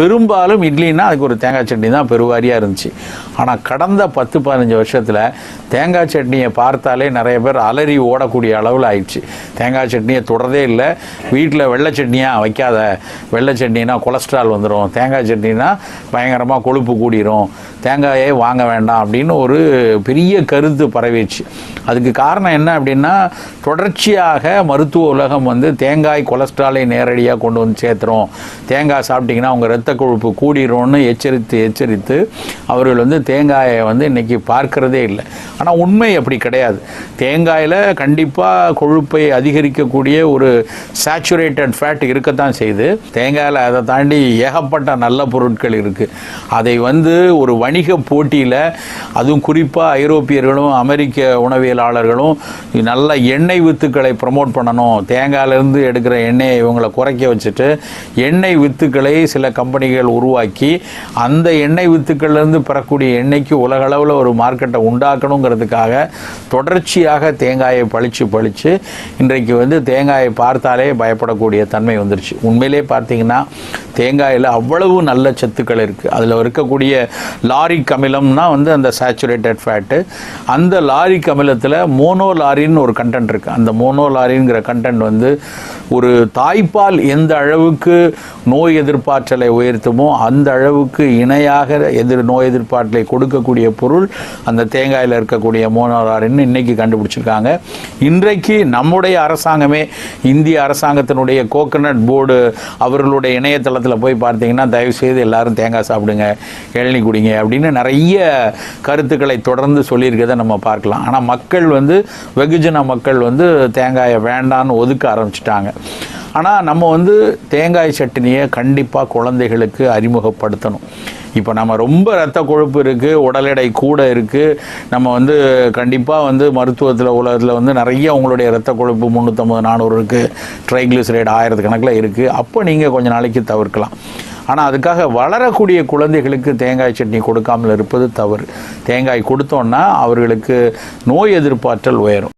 பெரும்பாலும் இட்லின்னா அதுக்கு ஒரு தேங்காய் சட்னி தான் பெருவாரியாக இருந்துச்சு. ஆனால் கடந்த 10-15 வருஷத்தில் தேங்காய் சட்னியை பார்த்தாலே நிறைய பேர் அலறி ஓடக்கூடிய அளவில் ஆயிடுச்சு. தேங்காய் சட்னியை தொடரதே இல்லை. வீட்டில் வெள்ளை சட்னியாக வைக்காத, வெள்ளை சட்னினா கொலஸ்ட்ரால் வந்துடும், தேங்காய் சட்னினா பயங்கரமாக கொழுப்பு கூடிரும், தேங்காயே வாங்க வேண்டாம் அப்படின்னு ஒரு பெரிய கருத்து பரவிடுச்சு. அதுக்கு காரணம் என்ன அப்படின்னா, தொடர்ச்சியாக மருத்துவ உலகம் வந்து தேங்காய் கொலஸ்ட்ராலை நேரடியாக கொண்டு வந்து சேர்த்துரும், தேங்காய் சாப்பிட்டிங்கன்னா அவங்க இரத்த கொழுப்பு கூடிரும்னு எச்சரித்து அவர்கள் வந்து தேங்காயை வந்து இன்றைக்கி பார்க்கிறதே இல்லை. ஆனால் உண்மை அப்படி கிடையாது. தேங்காயில் கண்டிப்பாக கொழுப்பை அதிகரிக்கக்கூடிய ஒரு சேச்சுரேட்டட் ஃபேட் இருக்கத்தான் செய்யுது. தேங்காயில் அதை தாண்டி ஏகப்பட்ட நல்ல பொருட்கள் இருக்குது. அதை வந்து ஒரு வணிக போட்டியில், அதுவும் குறிப்பாக ஐரோப்பியர்களும் அமெரிக்க உணவியலாளர்களும் நல்ல எண்ணெய் வித்துக்களை ப்ரமோட் பண்ணணும், தேங்காயிலேருந்து எடுக்கிற எண்ணெயை இவங்களை குறைக்க வச்சுட்டு எண்ணெய் வித்துக்களை சில கம்பெனிகள் உருவாக்கி அந்த எண்ணெய் வித்துக்கள்லேருந்து பெறக்கூடிய எண்ணெய்க்கு உலகளவில் ஒரு மார்க்கெட்டை உண்டாக்கணுங்கிறதுக்காக தொடர்ச்சியாக தேங்காயை பழித்து இன்றைக்கு வந்து தேங்காயை பார்த்தாலே பயப்படக்கூடிய தன்மை வந்துருச்சு. உண்மையிலே பார்த்தீங்கன்னா தேங்காயில் அவ்வளவு நல்ல சத்துக்கள் இருக்குது. அதில் இருக்கக்கூடிய லாரிக் அமிலம்னா வந்து அந்த சேச்சுரேட்டட் ஃபேட்டு. அந்த லாரிக் அமிலத்தில் மோனோலாரின்னு ஒரு கண்டென்ட் இருக்குது. அந்த மோனோலாரின்கிற கண்டென்ட் வந்து ஒரு தாய்ப்பால் எந்த அளவுக்கு நோய் எதிர்ப்பாற்றலை உயர்த்துமோ அந்த அளவுக்கு இணையாக நோய் எதிர்ப்பாற்றலை கொடுக்கக்கூடிய பொருள் அந்த தேங்காயில் இருக்கக்கூடிய மோனோலாரின்னு இன்றைக்கி கண்டுபிடிச்சிருக்காங்க. இன்றைக்கு நம்முடைய அரசாங்கமே, இந்திய அரசாங்கத்தினுடைய கோகனட் போர்டு அவர்களுடைய இணையதளத்தில் போய் பார்த்தீங்கன்னா, தயவுசெய்து எல்லாரும் தேங்காய் சாப்பிடுங்க, இளநீ குடிங்க அப்படின்னு நிறைய கருத்துக்களை தொடர்ந்து சொல்லியிருக்கிறத நம்ம பார்க்கலாம். ஆனால் மக்கள் வந்து, வெகுஜன மக்கள் வந்து தேங்காயை வேண்டான்னு ஒதுக்க ஆரம்பிச்சிட்டாங்க. ஆனால் நம்ம வந்து தேங்காய் சட்னியை கண்டிப்பாக குழந்தைகளுக்கு அறிமுகப்படுத்தணும். இப்போ நம்ம ரொம்ப இரத்த கொழுப்பு இருக்குது, உடல் எடை கூட இருக்குது, நம்ம வந்து கண்டிப்பாக வந்து மருத்துவத்தில் உலகத்தில் வந்து நிறைய உங்களுடைய இரத்த கொழுப்பு 350-400 இருக்குது, ட்ரைக்ளிசரைடு 1000 கணக்கில் இருக்குது. அப்போ நீங்கள் கொஞ்சம் நாளைக்கு தவிர்க்கலாம். ஆனால் அதுக்காக வளரக்கூடிய குழந்தைகளுக்கு தேங்காய் சட்னி கொடுக்காமல் இருப்பது தவறு. தேங்காய் கொடுத்தோன்னா அவர்களுக்கு நோய் எதிர்ப்பாற்றல் உயரும்.